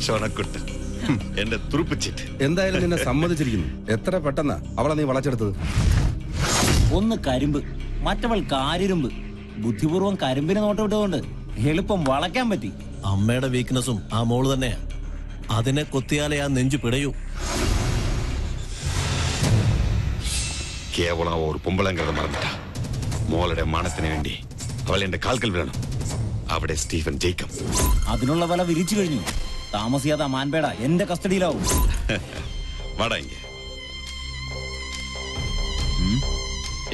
ചൊണക്കുട്ട എന്റെ തുറുപ്പിച്ചിട്ട് എന്തായാലും നിന്നെ സമ്മതിച്ചിരിക്കുന്നു. എത്ര പെട്ടെന്നാ അവളെ നീ വളച്ചെടുത്തത്. ഒന്ന് കരിമ്പ്, മറ്റവൾ കാരിരുമ്പ്. ബുദ്ധിപൂർവ്വം കരിമ്പിനെ നോട്ടം വിട്ടുകൊണ്ട് എളുപ്പം വളയ്ക്കാൻ പറ്റി. അമ്മയുടെ വീക്ക്നെസ്സും ആ മോള് തന്നെയാ. അതിനെ കൊത്തിയാലേ ആ നെഞ്ചു പിടയൂ. കേവലം ഒരു പൊമ്പളങ്കത മറന്നിട്ട മോളുടെ മാനത്തിന് വേണ്ടി അവൾ എന്റെ കാൽക്കൽ വീഴണം. അവിടെ സ്റ്റീഫൻ ജയിക്കും. അതിനുള്ള വില വിരിച്ചു കഴിഞ്ഞു. താമസിയാതെ മാൻപേട എന്റെ കസ്റ്റഡിയിലാവും. വാടാ ഇങ്ങ.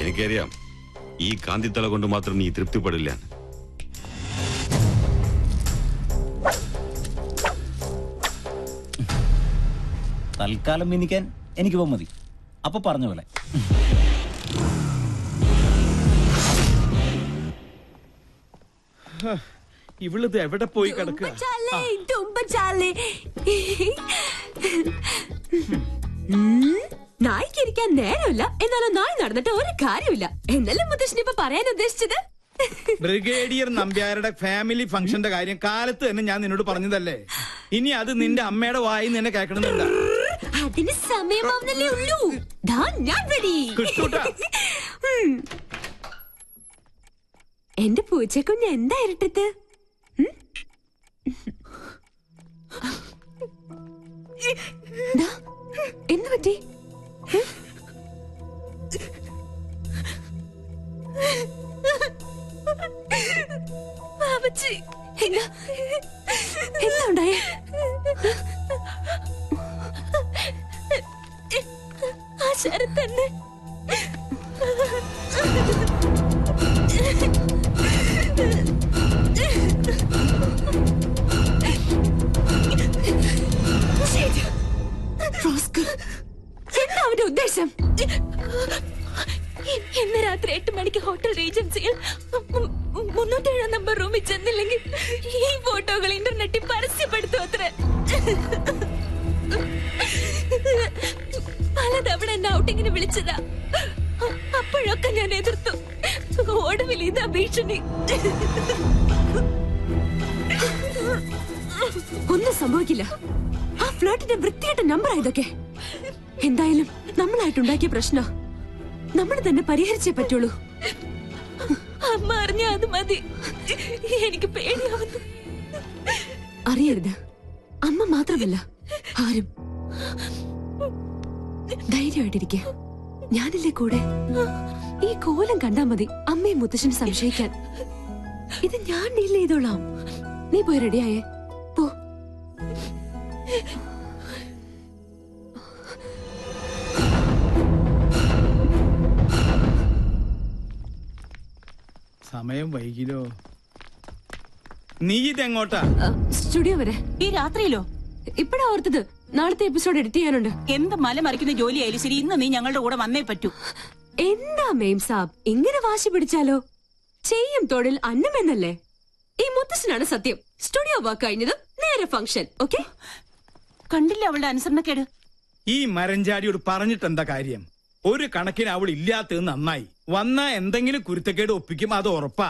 എനിക്കറിയാം ഈ കാന്തിത്തള കൊണ്ട് മാത്രം നീ തൃപ്തിപ്പെടില്ല. തൽക്കാലം മിനിക്കാൻ എനിക്ക് മതി. അപ്പൊ പറഞ്ഞ പോലെ. ഇവളിത് എവിടെ പോയി കിടക്കുക? നായിക്കിരിക്കാൻ നേരമില്ല, എന്നാലും നായി നടന്നിട്ട് ഒരു കാര്യമില്ല എന്നല്ലേ മുത്തശ്ശൻ ഇപ്പൊ പറയാൻ ഉദ്ദേശിച്ചത്? ബ്രിഗേഡിയർ നമ്പ്യാരുടെ ഫാമിലി ഫംഗ്ഷന്റെ കാര്യം കാലത്ത് തന്നെ ഞാൻ നിന്നോട് പറഞ്ഞതല്ലേ. ഇനി അത് നിന്റെ അമ്മയുടെ വായി നിന്നെ കേൾക്കണമെന്നില്ല. അതിന് സമയമാവുന്നല്ലേ ഉള്ളൂ. ഞാൻ റെഡി. എന്റെ പൂച്ചക്കുഞ്ഞ് എന്താ ഇരട്ടത്ത്? എന്ത് പറ്റി? എന്താ ഉണ്ടായേ? ആ ശരത്തന്നെ എന്താ അവന്റെ ഉദ്ദേശം? ഇന്ന് രാത്രി 8 മണിക്ക് ഹോട്ടൽ റീജൻസിയിൽ 307 നമ്പർ റൂമിൽ ചെന്നില്ലെങ്കിൽ ഈ ഫോട്ടോകൾ ഇന്റർനെറ്റിൽ പരസ്യപ്പെടുത്തും അത്രേ. പലതവണ എന്നെ ഔട്ടിങ്ങിന് വിളിച്ചതാ. അപ്പോഴൊക്കെ ഞാൻ എതിർത്തു. ഒടുവിൽ ഇതാ ഭീഷണി. ഒന്നും സംഭവിക്കില്ല. ആ ഫ്ലോട്ടിന്റെ വൃത്തിയായിട്ട നമ്പർ ഇതൊക്കെ. എന്തായാലും നമ്മളായിട്ടുണ്ടാക്കിയ പ്രശ്നം നമ്മൾ തന്നെ പരിഹരിച്ചേ പറ്റുള്ളൂ. അമ്മ അറിഞ്ഞ അത് മതി. എനിക്ക് പേടിയാവുന്നു. അറിയരുത്. അമ്മ മാത്രമല്ല ആരും. ധൈര്യമായിട്ടിരിക്കെ. ഞാനില്ലേ കൂടെ. ഈ കോലം കണ്ടാ മതി അമ്മയും മുത്തശ്ശനും സംശയിക്കാൻ. ഇത് ഞാൻ ഡീൽ ചെയ്തോളാം. നീ പോയി റെഡിയായേ പോ. സമയം വൈകിലോ? നീ ഇതെങ്ങോട്ടാ? സ്റ്റുഡിയോ വരെ. ഈ രാത്രിയിലോ? ഇപ്പഴാ ഓർത്തത്. നാളത്തെ എപ്പിസോഡ് എഡിറ്റ് ചെയ്യാനുണ്ട്. എന്ത് മല മറിക്കുന്ന ജോലിയായാലും ശരി, ഇന്ന് നീ ഞങ്ങളുടെ കൂടെ വന്നേ പറ്റൂ. എന്താ മേം സാബ് ഇങ്ങനെ വാശി പിടിച്ചാലോ? ചെയ്യും തൊഴിൽ അന്നമെന്നല്ലേ. ഈ മുത്തശ്ശനാണ് സത്യം. സ്റ്റുഡിയോ വർക്ക് കഴിഞ്ഞത് നേരെ ഫംഗ്ഷൻ. ഓക്കെ? കണ്ടില്ല അവളുടെ അനുസരണക്കേട്. ഈ മരഞ്ചാടിയോട് പറഞ്ഞിട്ട് എന്താ കാര്യം? ഒരു കണക്കിന് അവൾ ഇല്ലാത്തത് നന്നായി. വന്നാ എന്തെങ്കിലും കുരുത്തക്കേട് ഒപ്പിക്കും, അത് ഉറപ്പാ.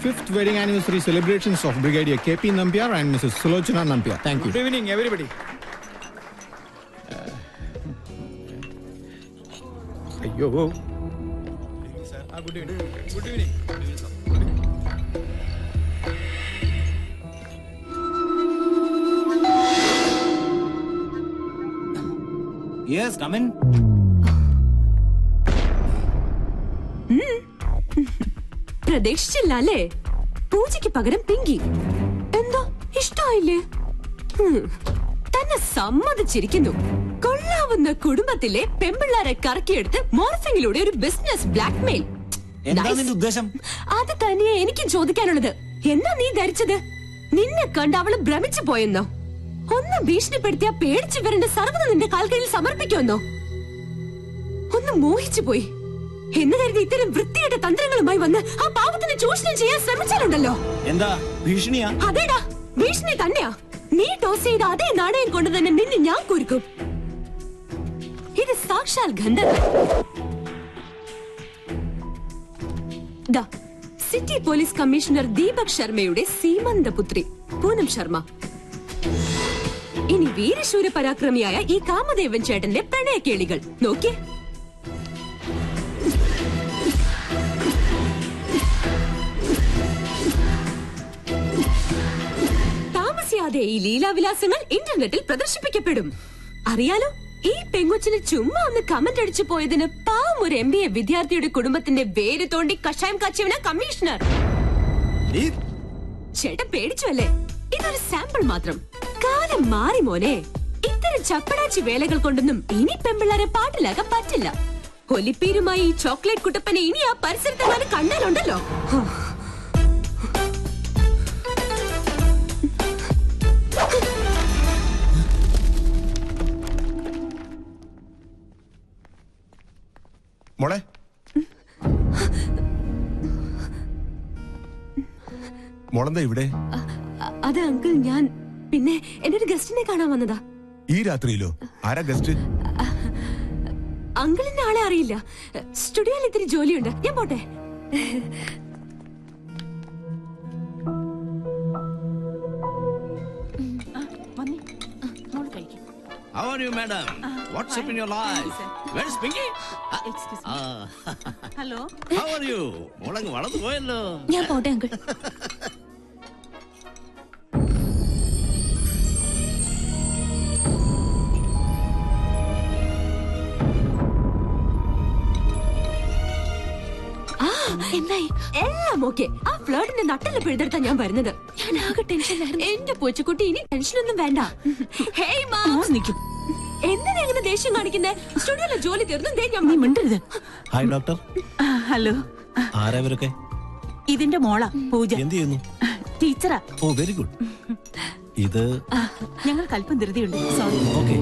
Fifth wedding anniversary celebrations of Brigadier KP Nambiar and Mrs. Sulochana Nambiar. Thank you. Good evening, everybody. Ayyo. Good evening. Good evening. Yes, come in. പ്രതീക്ഷിച്ചില്ല അല്ലേ? പൂജയ്ക്ക് പകരം പിങ്കി. എന്താ ഇഷ്ടായില്ലേ? തന്നെ സമ്മതിച്ചിരിക്കുന്നു. കൊള്ളാം അറിയാവുന്ന കുടുംബത്തിലെ പെമ്പിള്ളാരെ കറക്കിയെടുത്ത് മോർഫിങ്ങിലൂടെ ഒരു ബിസിനസ് ബ്ലാക്ക്മെയിൽ. എന്താ നിന്റെ ഉദ്ദേശം? അത് തന്നെയാ എനിക്കും ചോദിക്കാനുള്ളത്. എന്താ നീ ധരിച്ചത്? നിന്നെ കണ്ട് അവള് ഭ്രമിച്ചു പോയെന്നോ? ഒന്ന് ഭീഷണിപ്പെടുത്തിയാ പേടിച്ചു വരേണ്ട സർവ്വത നിന്റെ കാൽക്കീഴിൽ സമർപ്പിക്കുമെന്നോ? ഒന്ന് മോഹിച്ചു പോയി എന്ന് കരുതി ഇത്തരം വൃത്തിയുടെ തന്ത്രങ്ങളുമായി വന്ന് ആ പാവത്തിന് ചൂഷണം ചെയ്യാൻ ശ്രമിച്ചാലുണ്ടല്ലോ. എന്താ ഭീഷണിയാ? അതേടാ, ഭീഷണി തന്നെയാ. നീ ടോസ് ചെയ്ത അതേ നാണയം കൊണ്ട് തന്നെ നിന്നെ ഞാൻ കുരുക്കും. ഇത് സാക്ഷാൽ ഗന്ധർവൻ. ദാ, സിറ്റി പോലീസ് കമ്മീഷണർ ദീപക് ശർമ്മയുടെ സീമന്തപുത്രി പൂനം ശർമ്മ. ഇനി വീരശൂര പരാക്രമിയായ ഈ കാമദേവൻ ചേട്ടന്റെ പ്രണയക്കേളികൾ നോക്കിയേ. താമസിയാതെ ഈ ലീലാവിലാസങ്ങൾ ഇന്റർനെറ്റിൽ പ്രദർശിപ്പിക്കപ്പെടും. അറിയാലോ, ഈ പെങ്കൊച്ചിന് ചുമ്മാ ഒന്ന് കമന്റ് അടിച്ചു പോയതിന് പാവം ഒരു MBA വിദ്യാർത്ഥിയുടെ കുടുംബത്തിന്റെ വേര് തോണ്ടി കഷായം കാച്ചിയവനാ കമ്മീഷണർ. ചേട്ടൻ പേടിച്ചു അല്ലേ? ഇതൊരു സാമ്പിൾ മാത്രം. കാലം മാറി മോനെ. ഇത്തരം ചപ്പടാച്ചി വേലകൾ കൊണ്ടൊന്നും ഇനി പെമ്പിള്ളാരെ പാട്ടിലാക്കാൻ പറ്റില്ല. ഒലിപ്പീരുമായി ഈ ചോക്ലേറ്റ് കുട്ടപ്പനെ ഇനി ആ പരിസരത്തെങ്ങാനും കണ്ടാലുണ്ടല്ലോ. മോളെ, മോളെന്താ ഇവിടെ? അത് അങ്കിൾ, ഞാൻ പിന്നെ എന്റെ ഒരു ഗസ്റ്റിനെ കാണാൻ വന്നതാ. ഈ രാത്രിയിലോ? ആരാ ഗസ്റ്റ്? അങ്കിളിന്റെ ആളെ അറിയില്ല. സ്റ്റുഡിയോയിൽ ഇത്തിരി ജോലിയുണ്ട്, ഞാൻ പോട്ടെ. How are you, madam? What's up in your life? Where is Pinky? Excuse me. Hello. How are you? മോളങ്ങ് വളർന്നു പോയല്ലോ. ഞാൻ പോട്ടെ അങ്കിൾ. എന്തായി? എല്ലാം ഓക്കെ. ആ ഫ്ലേർട്ടിന്റെ നട്ടല് പിഴുതെടുത്താ ഞാൻ വരുന്നത്. ഞാൻ ആകെ ടെൻഷനിലായിരുന്നു. എന്റെ പൂച്ചക്കുട്ടി, ഇനി ടെൻഷനൊന്നും വേണ്ട. ഹേയ് മാം, നിൽക്കും. എന്തിനാ ഇങ്ങനെ ദേഷ്യം കാണിക്കുന്നേ? സ്റ്റുഡിയോയിലെ ജോലി തീർന്നു. നീ മിണ്ടരുത്. Hi doctor. ഹലോ. ആരാ ഇവരൊക്കെ? ഇതിന്റെ മോളാ പൂജ. എന്ത് ചെയ്യുന്നു? ടീച്ചറാ. ഓ, വെരി ഗുഡ്. ഇത് ഞങ്ങൾക്ക് അല്പം ധൃതിയുണ്ട്. സോറി. ഓക്കെ.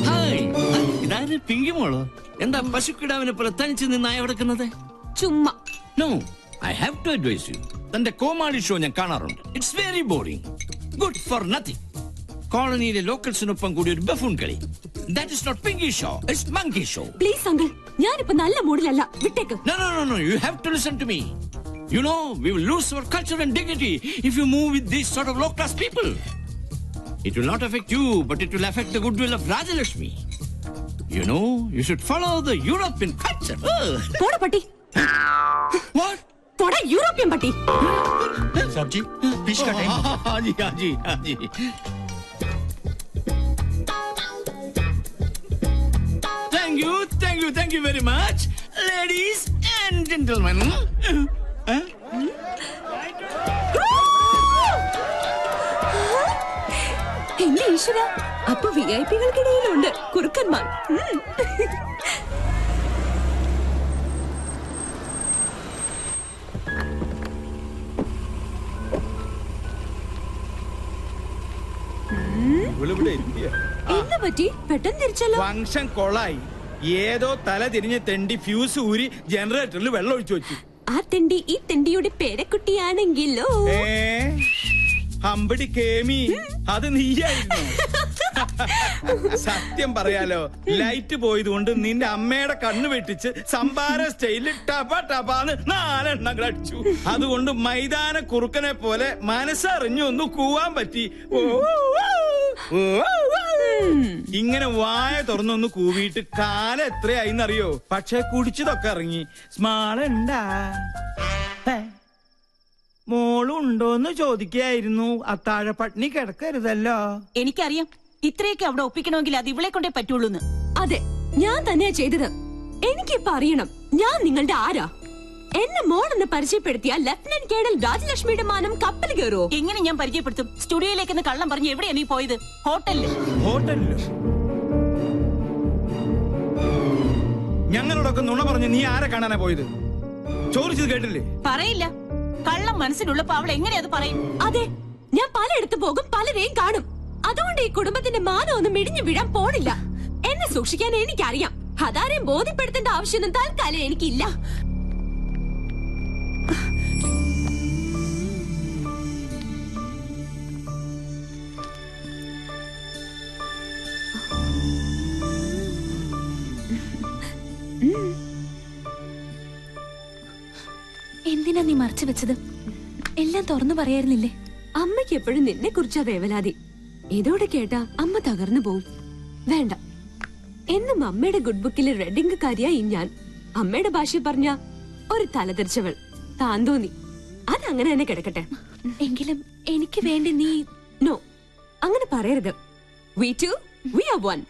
ഹായ്, ഇതാര് പിങ്കി മോളോ? എന്താ പശുക്കിടാവിനെ പോലെ തനിച്ച് നിന്നായി കിടക്കുന്നത്? ചുമ്മാ. No, I have to advise you. തന്റെ കോമാളി ഷോ ഞാൻ കാണാറുണ്ട്. It's very boring, good for nothing. കോളനിയിലെ ലോക്കൽസിനൊപ്പം കൂടി ഒരു ബഫൂൺ കളി. That is not pinky show, it's monkey show. Please uncle, ഞാനിപ്പോ നല്ല മൂഡിലല്ല, വിട്ടേക്ക്. No, no, no, no, you have to listen to me. You know, we will lose our culture and dignity if you move with these sort of low-class people. It will not affect you, but it will affect the goodwill of Rajalakshmi. You know, you should follow the European culture. പോട പട്ടി. What? പോട European പട്ടി. Sabji, fish ka time. Haji, haji, haji. Thank you very much, ladies and gentlemen. എന്റെ ഈശ്വര, അപ്പൊ VIP-കൾക്കിടയിലുണ്ട് കുറുക്കന്മാർ. എന്താ പറ്റി? പെട്ടെന്ന് തിരിച്ചല്ലോ. Function കൊളായി. ഏതോ തല തിരിഞ്ഞ് തെണ്ടി ഫ്യൂസ് ഊരി ജനറേറ്ററിൽ വെള്ളം ഒഴിച്ചു വെച്ചു. ആ തെണ്ടി ഈ തെണ്ടിയുടെ പേരക്കുട്ടിയാണെങ്കിലോ? ഹമ്പടി കേമി, അത് നീയായിരുന്നു. സത്യം പറയാലോ, ലൈറ്റ് പോയത് കൊണ്ട് നിന്റെ അമ്മയുടെ കണ്ണ് വെട്ടിച്ച് സംഭാര സ്റ്റൈലിൽ ടപ ടപാന്ന് 4 എണ്ണങ്ങൾ അടിച്ചു. അതുകൊണ്ട് മൈതാന കുറുക്കനെ പോലെ മനസ്സറിഞ്ഞു ഒന്ന് കൂവാൻ പറ്റി. ഇങ്ങനെ വായ തുറന്നൊന്ന് കൂവിയിട്ട് കാലം എത്രയായിന്നറിയോ? പക്ഷെ കുടിച്ചതൊക്കെ ഇറങ്ങി. സ്മാളുണ്ടാ? മോളുണ്ടോന്ന് ചോദിക്കായിരുന്നു. അത്താഴ പട്ടിണി കിടക്കരുതല്ലോ. എനിക്കറിയാം, ഇത്രയൊക്കെ അവിടെ ഒപ്പിക്കണമെങ്കിൽ അത് ഇവളെ കൊണ്ടേ പറ്റുള്ളൂന്ന്. അതെ, ഞാൻ തന്നെയാ ചെയ്തത്. എനിക്കിപ്പോ അറിയണം ഞാൻ നിങ്ങളുടെ ആരാ. എന്നെ മോളെന്ന് പരിചയപ്പെടുത്തിയ ലഫ്റ്റനന്റ് കേണൽ രാജലക്ഷ്മിയുടെ മാനം കപ്പൽ കയറോ? എങ്ങനെ ഞാൻ പരിചയപ്പെടുത്തും? സ്റ്റുഡിയോയിലേക്ക് കള്ളം പറഞ്ഞ് എവിടെയാ നീ പോയത്? ഹോട്ടലില്. ഹോട്ടലിലോ? ഞങ്ങളോടൊക്കെ നുണ പറഞ്ഞ് നീ ആരെ കാണാനാ പോയത്? ചോദിച്ചത് കേട്ടില്ലേ? പറയില്ല. കള്ളം മനസ്സിലുള്ളപ്പോ അവൾ എങ്ങനെ അത് പറയും? അതെ, ഞാൻ പലയിടത്ത് പോകും, പലരെയും കാണും. അതുകൊണ്ട് ഈ കുടുംബത്തിന്റെ മാനം ഒന്നും ഇടിഞ്ഞു വീഴാൻ പോണില്ല. എന്നെ സൂക്ഷിക്കാൻ എനിക്കറിയാം. അതാരെയും ബോധ്യപ്പെടുത്തേണ്ട ആവശ്യമൊന്നും തൽക്കാലം എനിക്കില്ല. എന്തിനാ നീ മറച്ചു വെച്ചത്? എല്ലാം തുറന്നു പറയായിരുന്നില്ലേ? അമ്മയ്ക്ക് എപ്പോഴും നിന്നെ കുറിച്ചാ വേവലാതി. ഇതോടെ കേട്ടാ അമ്മ തകർന്നു പോവും. വേണ്ട, എന്നും അമ്മയുടെ ഗുഡ് ബുക്കിലെ റെഡിംഗ് കാര്യായി ഞാൻ. അമ്മയുടെ ഭാഷ പറഞ്ഞ ഒരു തലതെറിച്ചവൾ, താൻ തോന്നി. അതങ്ങനെ തന്നെ കിടക്കട്ടെ. എങ്കിലും എനിക്ക് വേണ്ടി നീ... നോ, അങ്ങനെ പറയരുത്. We two, we are one.